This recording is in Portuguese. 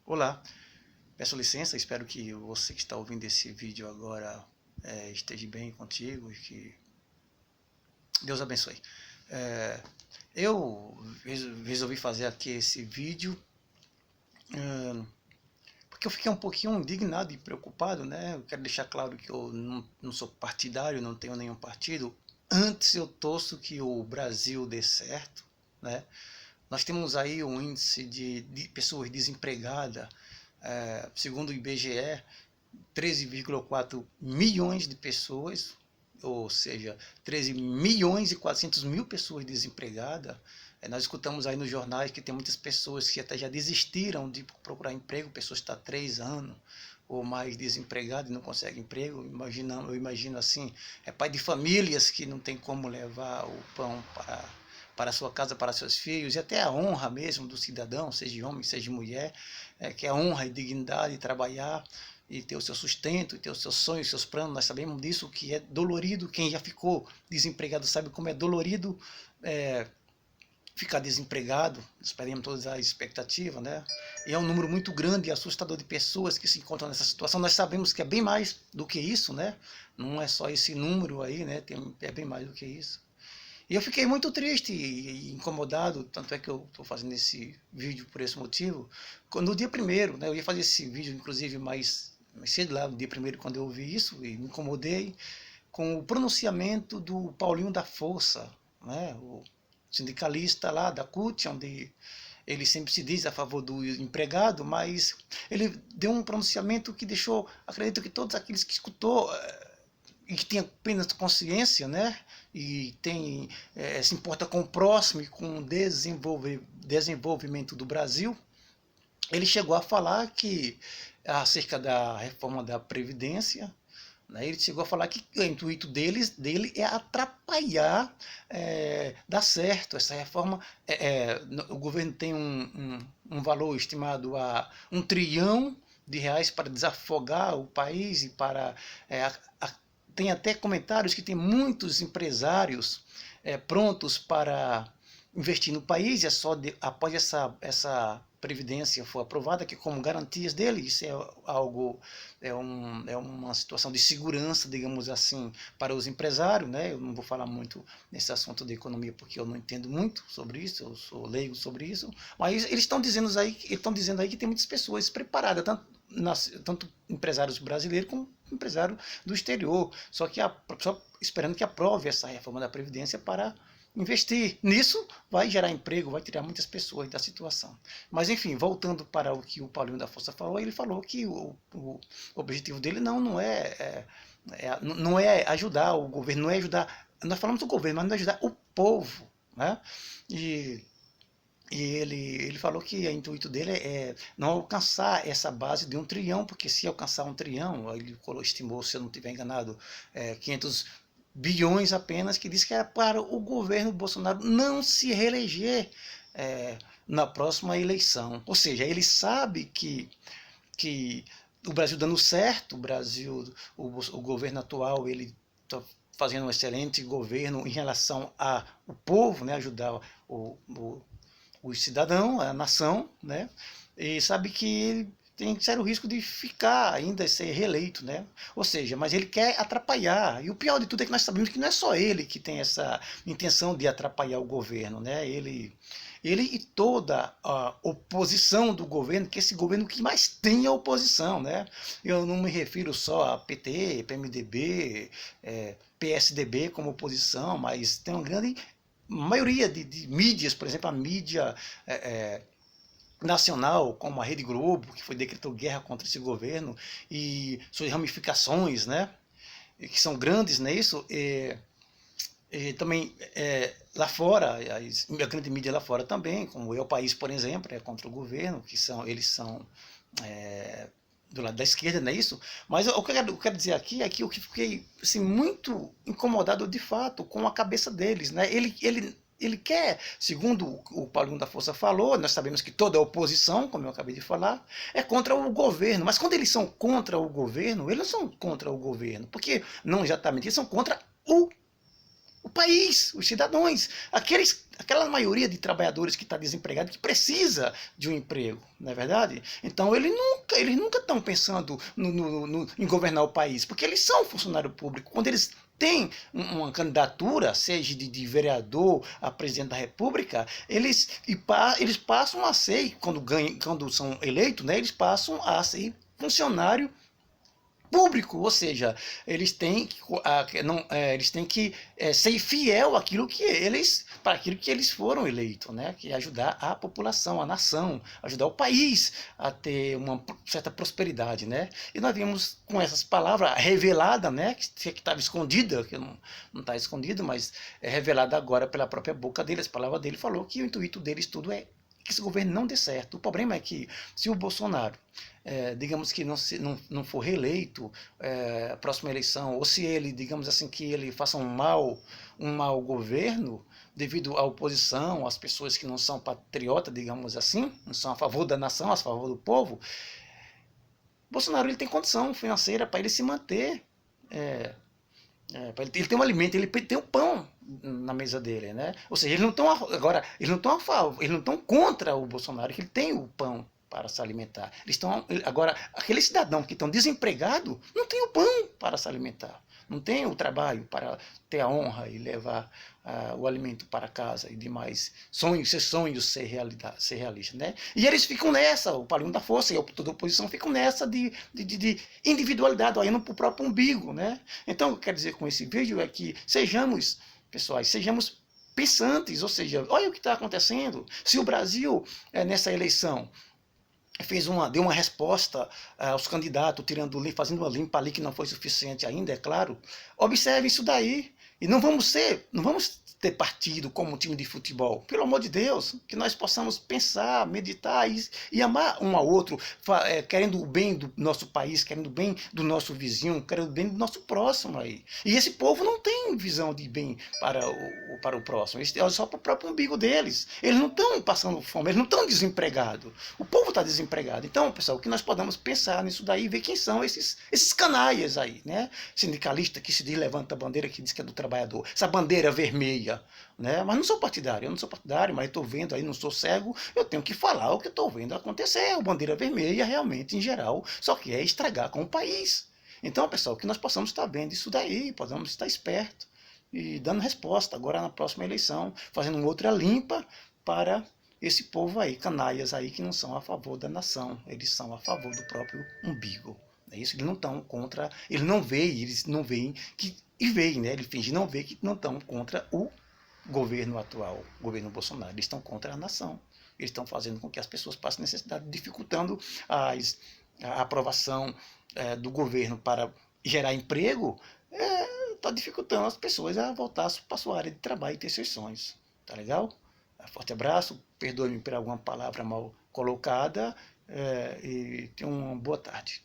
Olá, peço licença, espero que você que está ouvindo esse vídeo agora esteja bem contigo e que Deus abençoe. É, eu resolvi fazer aqui esse vídeo porque eu fiquei um pouquinho indignado e preocupado, né? Eu quero deixar claro que eu não sou partidário, não tenho nenhum partido. Antes eu torço que o Brasil dê certo, né? Nós temos aí um índice de pessoas desempregadas, segundo o IBGE, 13,4 milhões de pessoas, ou seja, 13 milhões e 400 mil pessoas desempregadas. Nós escutamos aí nos jornais que tem muitas pessoas que até já desistiram de procurar emprego, pessoas que estão há 3 anos ou mais desempregadas e não conseguem emprego. Eu imagino assim, pai de famílias que não tem como levar o pão para a sua casa, para seus filhos, e até a honra mesmo do cidadão, seja homem, seja mulher, que é a honra e dignidade de trabalhar e ter o seu sustento, e ter os seus sonhos, os seus planos. Nós sabemos disso, que é dolorido. Quem já ficou desempregado sabe como é dolorido ficar desempregado. Esperemos todas as expectativas, né? E é um número muito grande e assustador de pessoas que se encontram nessa situação. Nós sabemos que é bem mais do que isso, né? Não é só esse número aí, né? É bem mais do que isso. E eu fiquei muito triste e incomodado, tanto é que eu estou fazendo esse vídeo por esse motivo. No dia primeiro, né, eu ia fazer esse vídeo, inclusive, mais cedo, lá no dia primeiro, quando eu ouvi isso, e me incomodei com o pronunciamento do Paulinho da Força, né, o sindicalista lá da CUT, onde ele sempre se diz a favor do empregado, mas ele deu um pronunciamento que deixou, acredito que todos aqueles que escutou e que tem apenas consciência, né? E se importa com o próximo e com o desenvolvimento do Brasil, ele chegou a falar que acerca da reforma da Previdência, né, ele chegou a falar que o intuito dele é atrapalhar, dar certo essa reforma. O governo tem um valor estimado a R$ 1 trilhão para desafogar o país e para tem até comentários que tem muitos empresários prontos para investir no país, e é só após essa previdência for aprovada, que como garantias dele, isso é algo, é uma situação de segurança, digamos assim, para os empresários, né? Eu não vou falar muito nesse assunto de economia porque eu não entendo muito sobre isso, eu sou leigo sobre isso, mas eles estão dizendo aí que tem muitas pessoas preparadas, tanto empresários brasileiros como empresários do exterior, só esperando que aprove essa reforma da Previdência para investir. Nisso vai gerar emprego, vai tirar muitas pessoas da situação. Mas enfim, voltando para o que o Paulinho da Força falou, ele falou que o objetivo dele não é ajudar o governo, não é ajudar. Nós falamos do governo, mas não é ajudar o povo, né? E ele falou que o intuito dele é não alcançar essa base de 1 trilhão, porque se alcançar 1 trilhão, ele estimou, se eu não estiver enganado, 500 bilhões apenas, que diz que é para o governo Bolsonaro não se reeleger na próxima eleição. Ou seja, ele sabe que o Brasil dando certo, o governo atual, ele está fazendo um excelente governo em relação ao povo, né, ajudar o cidadão, a nação, né? E sabe que ele tem sério risco de ficar ainda ser reeleito, né? Ou seja, mas ele quer atrapalhar. E o pior de tudo é que nós sabemos que não é só ele que tem essa intenção de atrapalhar o governo, né? Ele e toda a oposição do governo, que esse governo que mais tem é a oposição, né? Eu não me refiro só a PT, PMDB, PSDB como oposição, mas tem uma grande maioria de mídias, por exemplo, a mídia nacional, como a Rede Globo, que decretou guerra contra esse governo, e suas ramificações, né, que são grandes, não é isso? E também lá fora, a grande mídia lá fora também, como é o País, por exemplo, é contra o governo, eles são do lado da esquerda, não é isso? Mas o que eu quero dizer aqui é que eu fiquei assim, muito incomodado de fato com a cabeça deles, né? Ele quer, segundo o Paulinho da Força falou, nós sabemos que toda a oposição, como eu acabei de falar, é contra o governo. Mas quando eles são contra o governo, eles não são contra o governo, porque não exatamente, eles são contra o país, os cidadãos, aquela maioria de trabalhadores que está desempregado, que precisa de um emprego, não é verdade? Então eles nunca estão pensando em governar o país, porque eles são funcionário público. Quando eles têm uma candidatura, seja de vereador a presidente da República, eles passam a ser, quando são eleitos, né, eles passam a ser funcionário público, ou seja, eles têm que ser fiel para aquilo que eles foram eleitos, né? Que é ajudar a população, a nação, ajudar o país a ter uma certa prosperidade, né? E nós vimos com essas palavras revelada, né? Que estava escondida, que não está escondido, mas é revelada agora pela própria boca dele. As palavras dele falou que o intuito deles tudo é que esse governo não dê certo. O problema é que se o Bolsonaro digamos que não for reeleito a próxima eleição, ou se ele, digamos assim, que ele faça um mau governo, devido à oposição, às pessoas que não são patriotas, digamos assim, não são a favor da nação, a favor do povo, Bolsonaro ele tem condição financeira para ele se manter, ele tem um alimento, ele tem um pão na mesa dele, né? Ou seja, eles não estão agora, eles não estão a favor, eles não estão contra o Bolsonaro, que ele tem o pão para se alimentar. Eles estão agora, aquele cidadão que estão desempregado não tem o pão para se alimentar, não tem o trabalho para ter a honra e levar o alimento para casa e demais sonhos ser realista, né? E eles ficam nessa, o Paulinho da Força e toda a oposição ficam nessa de individualidade, olhando para o próprio umbigo, né? Então, quer dizer com esse vídeo é que sejamos pensantes, ou seja, olha o que está acontecendo. Se o Brasil, nessa eleição, deu uma resposta aos candidatos, fazendo uma limpa ali que não foi suficiente ainda, é claro. Observe isso daí. E não vamos ter partido como um time de futebol. Pelo amor de Deus, que nós possamos pensar, meditar e amar um ao outro, querendo o bem do nosso país, querendo o bem do nosso vizinho, querendo o bem do nosso próximo aí. E esse povo não tem visão de bem para o próximo. Eles olham só para o próprio umbigo deles. Eles não estão passando fome, eles não estão desempregados. O povo está desempregado. Então, pessoal, que nós podemos pensar nisso daí e ver quem são esses canalhas aí, né? Sindicalista que se diz levanta a bandeira, que diz que é do trabalhador. Essa bandeira vermelha, né? Mas não sou partidário, mas estou vendo aí, não sou cego, eu tenho que falar o que estou vendo acontecer. A bandeira vermelha realmente, em geral, só quer estragar com o país. Então, pessoal, que nós possamos estar vendo isso daí, possamos estar espertos e dando resposta agora na próxima eleição, fazendo uma outra limpa para esse povo aí, canalhas aí que não são a favor da nação, eles são a favor do próprio umbigo. É isso, eles não estão contra, eles não veem que, e veem, né? Eles fingem não ver que não estão contra o governo atual, o governo Bolsonaro, eles estão contra a nação. Eles estão fazendo com que as pessoas passem necessidade, dificultando a aprovação do governo para gerar emprego, está dificultando as pessoas a voltar para a sua área de trabalho e ter seus sonhos. Tá legal? Forte abraço, perdoe-me por alguma palavra mal colocada e tenha uma boa tarde.